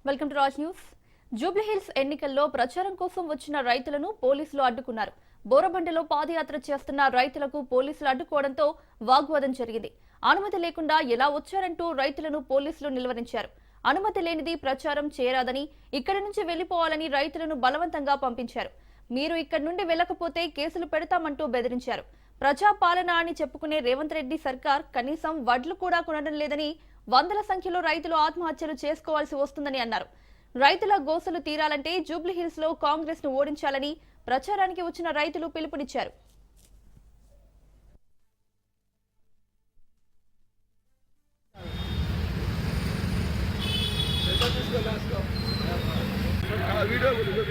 Welcome to Raj news. Jubilee Hills ఎన్నికల్లో ప్రచారం కోసం వచ్చిన రైతులను పోలీసులు అడ్డుకున్నారు. బోరబండలో పాదయాత్ర చేస్తున్న రైతులకు పోలీసులు అడ్డుకోవడంతో వాగ్వాదం జరిగింది. అనుమతి లేకుండా ఎలా వచ్చారంటూ రైతులను పోలీసులు నిలువరించారు. అనుమతి లేనిది ప్రచారం చేయరాదని, ఇక్కడి నుంచి వెళ్లిపోవాలని రైతులను బలవంతంగా పంపించారు. మీరు ఇక్కడి నుండి వెళ్లకపోతే కేసులు పెడతామంటూ బెదిరించారు. ప్రజాపాలన అని చెప్పుకునే రేవంత్ రెడ్డి సర్కార్ కనీసం వడ్లు కూడా కొనడం లేదని, వందల సంఖ్యలో రైతులు ఆత్మహత్యలు చేసుకోవాల్సి వస్తుందని అన్నారు. రైతుల గోసలు తీరాలంటే జూబ్లీహిల్స్ లో కాంగ్రెస్ ను ఓడించాలని ప్రచారానికి వచ్చిన రైతులు పిలుపునిచ్చారు. ముందు